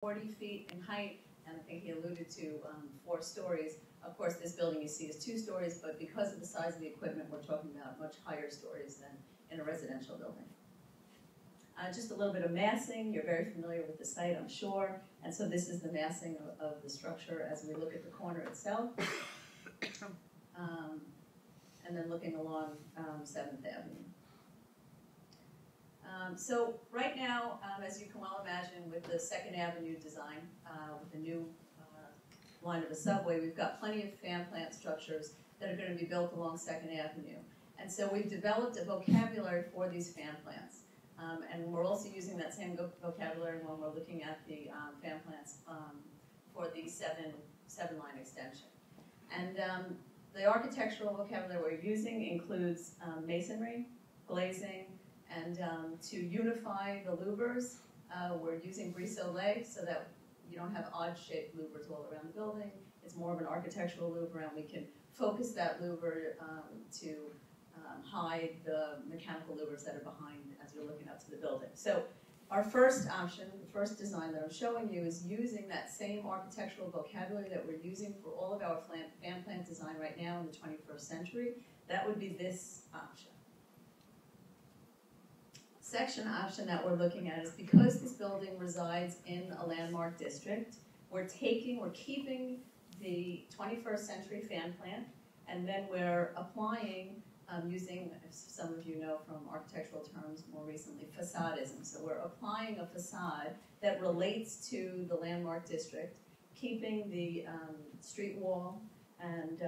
40 feet in height, and I think he alluded to 4 stories. Of course, this building you see is 2 stories, but because of the size of the equipment, we're talking about much higher stories than in a residential building. Just a little bit of massing. You're very familiar with the site, I'm sure. And so this is the massing of the structure as we look at the corner itself. And then looking along 7th Avenue. So right now, as you can well imagine, with the 2nd Avenue design, with the new line of a subway, we've got plenty of fan plant structures that are going to be built along 2nd Avenue. And so we've developed a vocabulary for these fan plants. And we're also using that same vocabulary when we're looking at the fan plants for the 7-line extension. And the architectural vocabulary we're using includes masonry, glazing, and to unify the louvers, we're using brise-soleil so that you don't have odd-shaped louvers all around the building. It's more of an architectural louver, and we can focus that louver to hide the mechanical louvers that are behind as you're looking up to the building. So our first option, the first design that I'm showing you, is using that same architectural vocabulary that we're using for all of our fan plant design right now in the 21st century. That would be this option. Section option that we're looking at is because this building resides in a landmark district, we're keeping the 21st century fan plant, and then we're applying using, as some of you know from architectural terms more recently, facadism. So we're applying a facade that relates to the landmark district, keeping the street wall and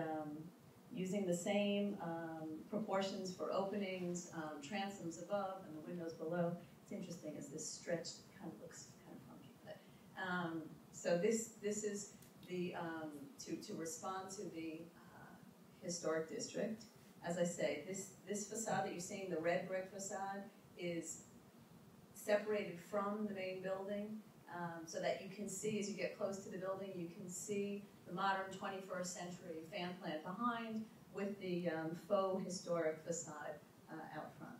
using the same proportions for openings, transoms above and the windows below. It's interesting as this stretch kind of looks kind of funky. But, so this is the to respond to the historic district. As I say, this facade that you're seeing, the red brick facade, is separated from the main building so that you can see, as you get close to the building, you can see the modern 21st century fan plant behind with the faux historic facade out front.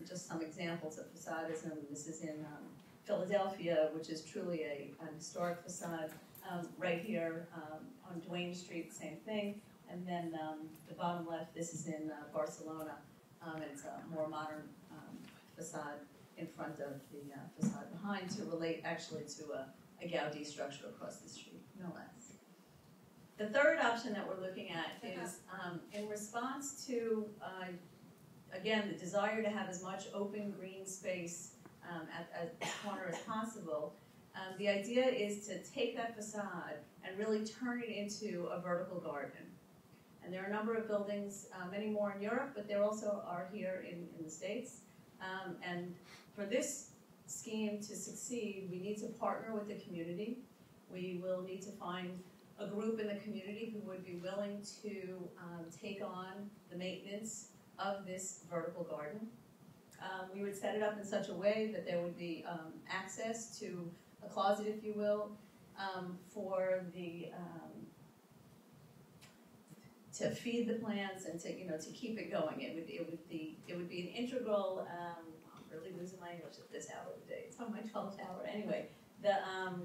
Just some examples of facadism. This is in Philadelphia, which is truly an historic facade. Right here on Duane Street, same thing. And then the bottom left, this is in Barcelona. It's a more modern facade in front of the facade behind to relate actually to a Gaudi structure across the street, no less. The third option that we're looking at is in response to, again, the desire to have as much open green space at the corner as possible. The idea is to take that facade and really turn it into a vertical garden. And there are a number of buildings, many more in Europe, but there also are here in the States. And for this scheme to succeed, we need to partner with the community. We will need to find a group in the community who would be willing to take on the maintenance of this vertical garden. We would set it up in such a way that there would be access to a closet, if you will, for the to feed the plants and to keep it going. It would be an integral. I'm really losing my English at this hour of the day. It's on my 12th hour anyway. The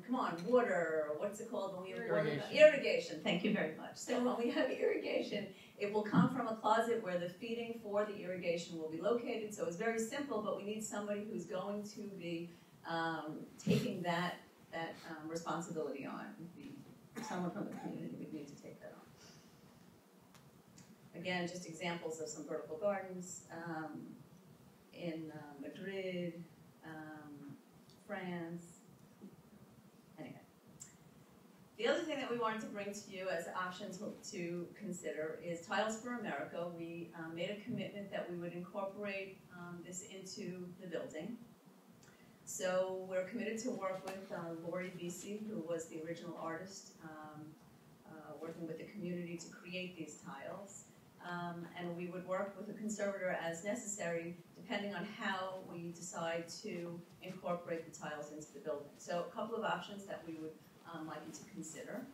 come on, water. What's it called when we have water? Irrigation. Thank you very much. So when we have irrigation, it will come from a closet where the feeding for the irrigation will be located. So it's very simple, but we need somebody who's going to be taking that responsibility on. Someone from the community would need to take that on. Again, just examples of some vertical gardens in Madrid, France. Anyway. The other thing that we wanted to bring to you as options to consider is Tiles for America. We made a commitment that we would incorporate this into the building. So we're committed to work with Mulry Square, who was the original artist, working with the community to create these tiles. And we would work with a conservator as necessary, depending on how we decide to incorporate the tiles into the building. So a couple of options that we would like you to consider.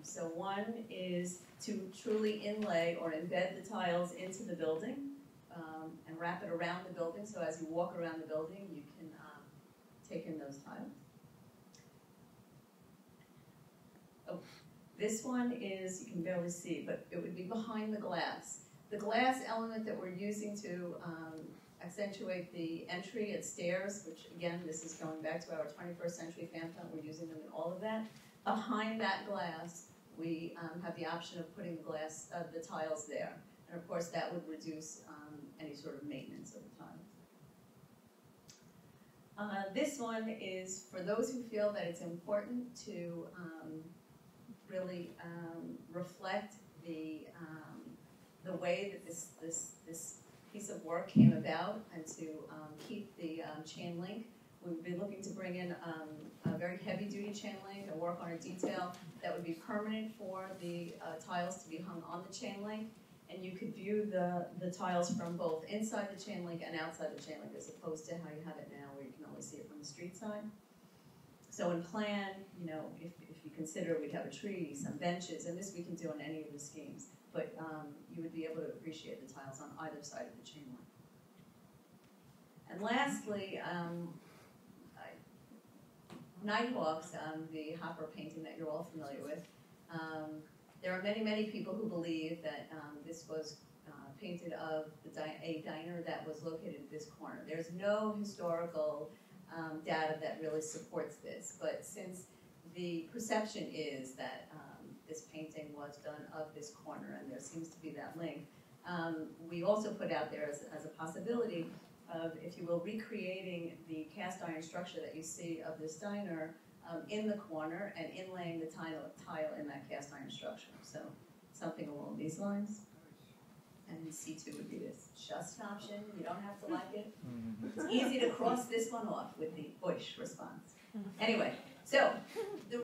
So one is to truly inlay or embed the tiles into the building. and wrap it around the building, so as you walk around the building, you can take in those tiles. Oh, this one is, you can barely see, but it would be behind the glass. The glass element that we're using to accentuate the entry at stairs, which again, this is going back to our 21st century fan fountain, we're using them in all of that. Behind that glass, we have the option of putting the glass, the tiles there. And of course, that would reduce any sort of maintenance of the tiles. This one is for those who feel that it's important to really reflect the way that this piece of work came about, and to keep the chain link. We would be looking to bring in a very heavy-duty chain link and work on a detail that would be permanent for the tiles to be hung on the chain link. And you could view the tiles from both inside the chain link and outside the chain link, as opposed to how you have it now, where you can only see it from the street side. So in plan, you know, if you consider we'd have a tree, some benches, and this we can do on any of the schemes, but you would be able to appreciate the tiles on either side of the chain link. And lastly, Nighthawks, the Hopper painting that you're all familiar with. There are many, many people who believe that this was painted of a diner that was located at this corner. There's no historical data that really supports this, but since the perception is that this painting was done of this corner, and there seems to be that link, we also put out there as a possibility of, if you will, recreating the cast iron structure that you see of this diner in the corner and inlaying the tile in that cast iron structure. So something along these lines. And C2 would be this just option. You don't have to like it. It's easy to cross this one off with the Bush response. Anyway, so the